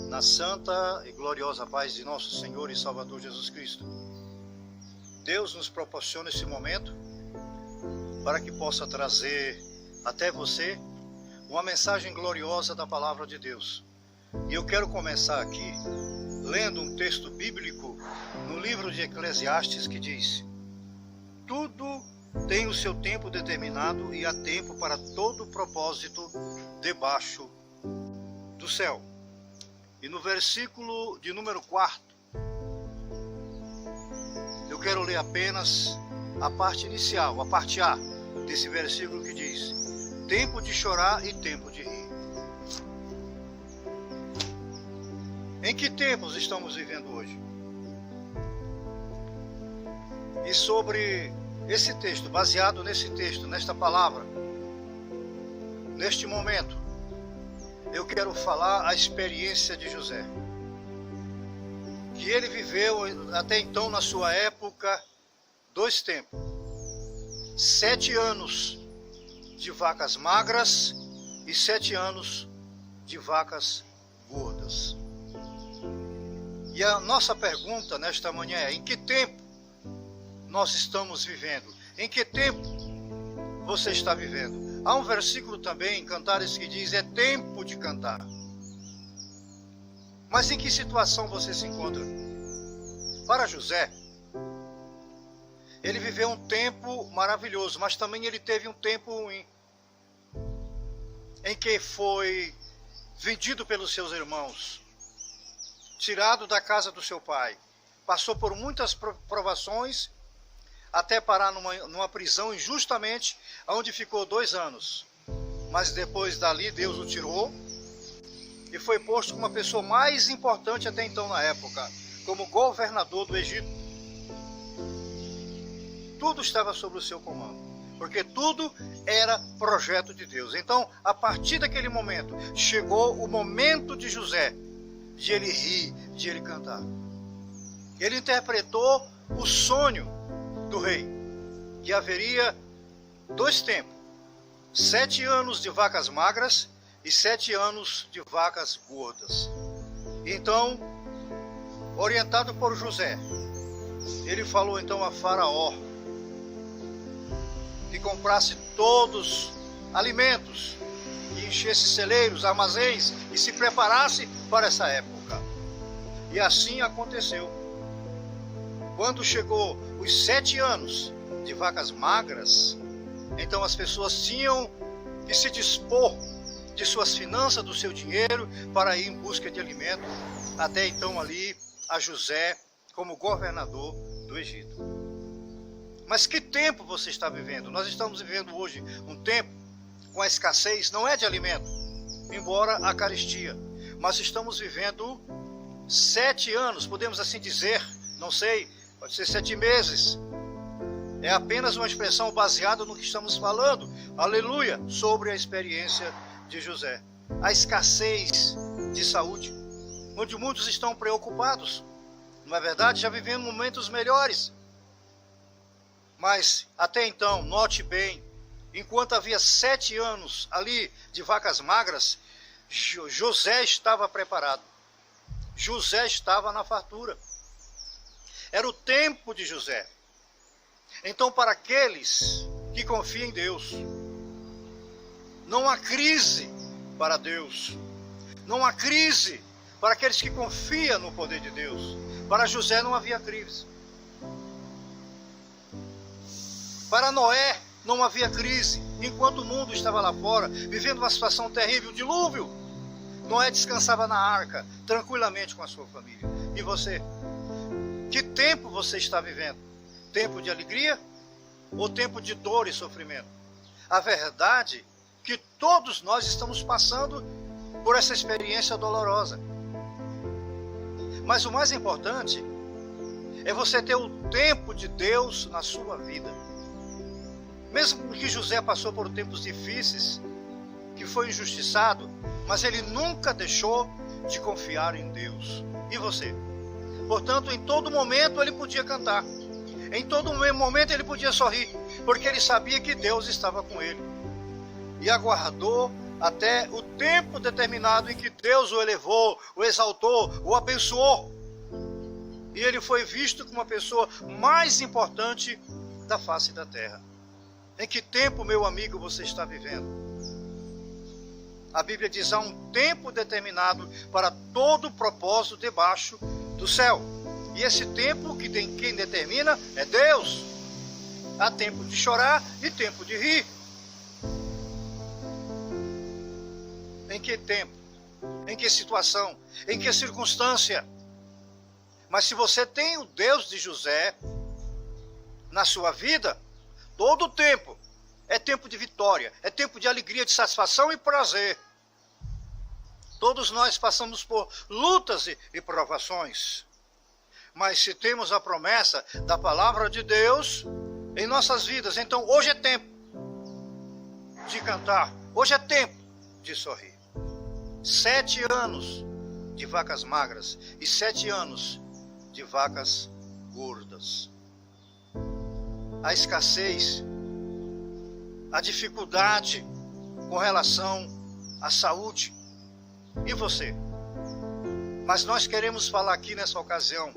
Na santa e gloriosa paz de nosso Senhor e Salvador Jesus Cristo. Deus nos proporciona esse momento para que possa trazer até você uma mensagem gloriosa da palavra de Deus. E eu quero começar aqui lendo um texto bíblico no livro de Eclesiastes que diz: tudo tem o seu tempo determinado e há tempo para todo propósito debaixo do céu. E no versículo de número 4, eu quero ler apenas a parte inicial, a parte A desse versículo que diz: tempo de chorar e tempo de rir. Em que tempos estamos vivendo hoje? E sobre esse texto, baseado nesse texto, nesta palavra, neste momento, eu quero falar a experiência de José. Que ele viveu até então, na sua época, 2 tempos. 7 anos de vacas magras e 7 anos de vacas gordas. E a nossa pergunta nesta manhã é: em que tempo nós estamos vivendo? Em que tempo você está vivendo? Há um versículo também em Cantares que diz: é tempo de cantar. Mas em que situação você se encontra? Para José, ele viveu um tempo maravilhoso, mas também ele teve um tempo ruim, em que foi vendido pelos seus irmãos, tirado da casa do seu pai, passou por muitas provações, até parar numa prisão injustamente, onde ficou 2 anos. Mas depois dali Deus o tirou e foi posto como a pessoa mais importante até então na época, como governador do Egito. Tudo estava sob o seu comando, porque tudo era projeto de Deus. Então, a partir daquele momento, chegou o momento de José, de ele rir, de ele cantar. Ele interpretou o sonho do rei, que haveria 2 tempos, 7 anos de vacas magras e 7 anos de vacas gordas. Então, orientado por José, ele falou então a Faraó que comprasse todos alimentos, que enchesse celeiros, armazéns e se preparasse para essa época. E assim aconteceu. Quando chegou os 7 anos de vacas magras, então as pessoas tinham que se dispor de suas finanças, do seu dinheiro, para ir em busca de alimento, até então ali a José como governador do Egito. Mas que tempo você está vivendo? Nós estamos vivendo hoje um tempo com a escassez, não é de alimento, embora a carestia, mas estamos vivendo 7 anos, podemos assim dizer, não sei, pode ser 7 meses. É apenas uma expressão baseada no que estamos falando, aleluia, sobre a experiência de José. A escassez de saúde, onde muitos estão preocupados. Não é verdade? Já vivemos momentos melhores. Mas até então, note bem, enquanto havia 7 anos ali de vacas magras, José estava preparado. José estava na fartura. Era o tempo de José. Então, para aqueles que confiam em Deus, não há crise para Deus. Não há crise para aqueles que confiam no poder de Deus. Para José não havia crise. Para Noé não havia crise. Enquanto o mundo estava lá fora, vivendo uma situação terrível, dilúvio, Noé descansava na arca, tranquilamente com a sua família. E você? Que tempo você está vivendo? Tempo de alegria ou tempo de dor e sofrimento? A verdade é que todos nós estamos passando por essa experiência dolorosa. Mas o mais importante é você ter o tempo de Deus na sua vida. Mesmo que José passou por tempos difíceis, que foi injustiçado, mas ele nunca deixou de confiar em Deus. E você? Portanto, em todo momento ele podia cantar. Em todo momento ele podia sorrir, porque ele sabia que Deus estava com ele. E aguardou até o tempo determinado em que Deus o elevou, o exaltou, o abençoou. E ele foi visto como a pessoa mais importante da face da terra. Em que tempo, meu amigo, você está vivendo? A Bíblia diz: há um tempo determinado para todo o propósito debaixo do céu. E esse tempo quem determina é Deus. Há tempo de chorar e tempo de rir. Em que tempo? Em que situação? Em que circunstância? Mas se você tem o Deus de José na sua vida, todo o tempo é tempo de vitória, é tempo de alegria, de satisfação e prazer. Todos nós passamos por lutas e provações. Mas se temos a promessa da palavra de Deus em nossas vidas, então hoje é tempo de cantar, hoje é tempo de sorrir. 7 anos de vacas magras e 7 anos de vacas gordas. A escassez, a dificuldade com relação à saúde. E você? Mas nós queremos falar aqui nessa ocasião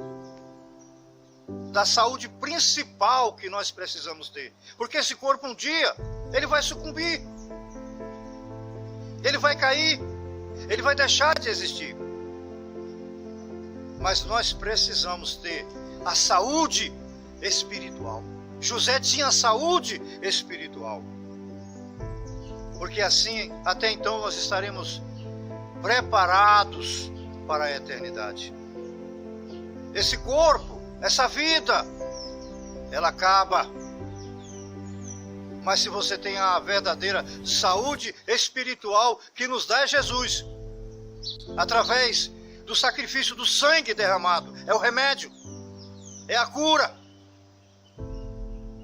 da saúde principal que nós precisamos ter. Porque esse corpo um dia, ele vai sucumbir. Ele vai cair. Ele vai deixar de existir. Mas nós precisamos ter a saúde espiritual. José tinha saúde espiritual. Porque assim, até então, nós estaremos preparados para a eternidade. Esse corpo, essa vida, ela acaba. Mas se você tem a verdadeira saúde espiritual que nos dá é Jesus, através do sacrifício do sangue derramado, é o remédio, é a cura.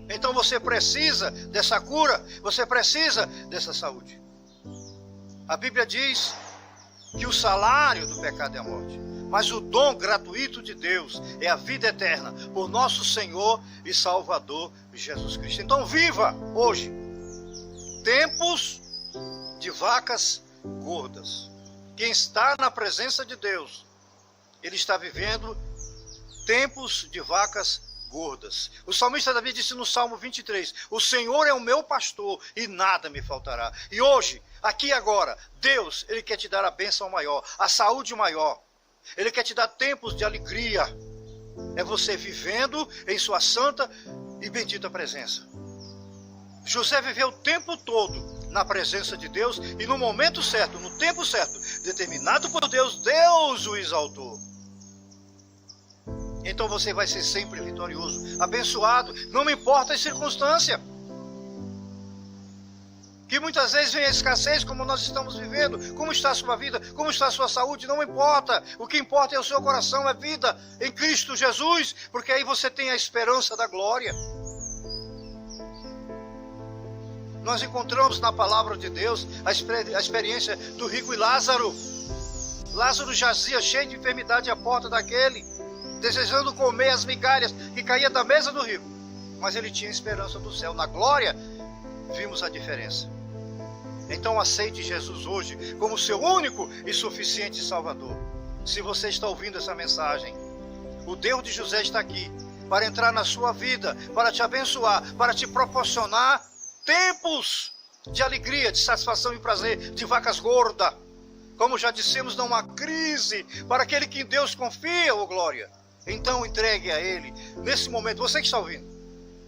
Então você precisa dessa cura, você precisa dessa saúde. A Bíblia diz que o salário do pecado é a morte, mas o dom gratuito de Deus é a vida eterna por nosso Senhor e Salvador Jesus Cristo. Então viva hoje tempos de vacas gordas. Quem está na presença de Deus, ele está vivendo tempos de vacas gordas. O salmista Davi disse no Salmo 23, o Senhor é o meu pastor e nada me faltará. E hoje, aqui e agora, Deus, ele quer te dar a bênção maior, a saúde maior. Ele quer te dar tempos de alegria. É você vivendo em sua santa e bendita presença. José viveu o tempo todo na presença de Deus e no momento certo, no tempo certo, determinado por Deus, Deus o exaltou. Então você vai ser sempre vitorioso, abençoado, não me importa a circunstância. Que muitas vezes vem a escassez, como nós estamos vivendo. Como está a sua vida? Como está a sua saúde? Não importa. O que importa é o seu coração, é vida em Cristo Jesus. Porque aí você tem a esperança da glória. Nós encontramos na palavra de Deus a experiência do rico e Lázaro. Lázaro jazia cheio de enfermidade à porta daquele, desejando comer as migalhas que caía da mesa do rico. Mas ele tinha esperança do céu. Na glória, vimos a diferença. Então aceite Jesus hoje como seu único e suficiente Salvador. Se você está ouvindo essa mensagem, o Deus de José está aqui para entrar na sua vida, para te abençoar, para te proporcionar tempos de alegria, de satisfação e prazer, de vacas gordas. Como já dissemos, não há crise para aquele que em Deus confia, ô glória. Então entregue a Ele, nesse momento, você que está ouvindo,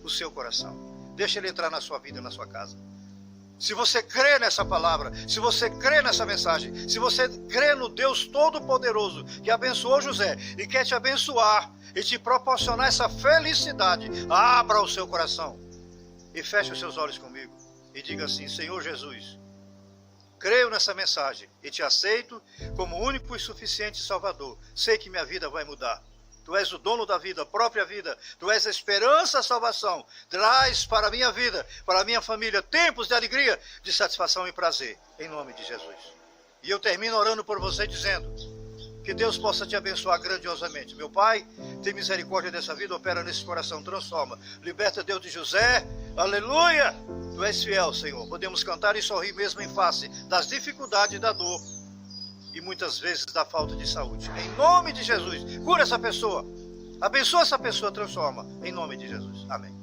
o seu coração. Deixa Ele entrar na sua vida, na sua casa. Se você crê nessa palavra, se você crê nessa mensagem, se você crê no Deus Todo-Poderoso que abençoou José e quer te abençoar e te proporcionar essa felicidade, abra o seu coração e feche os seus olhos comigo e diga assim: Senhor Jesus, creio nessa mensagem e te aceito como único e suficiente Salvador. Sei que minha vida vai mudar. Tu és o dono da vida, a própria vida. Tu és a esperança, a salvação. Traz para a minha vida, para a minha família, tempos de alegria, de satisfação e prazer. Em nome de Jesus. E eu termino orando por você dizendo: Que Deus possa te abençoar grandiosamente. Meu Pai, tem misericórdia dessa vida, opera nesse coração, transforma. Liberta Deus de José. Aleluia! Tu és fiel, Senhor. Podemos cantar e sorrir mesmo em face das dificuldades e da dor. E muitas vezes da falta de saúde. Em nome de Jesus, cura essa pessoa. Abençoa essa pessoa, transforma. Em nome de Jesus. Amém.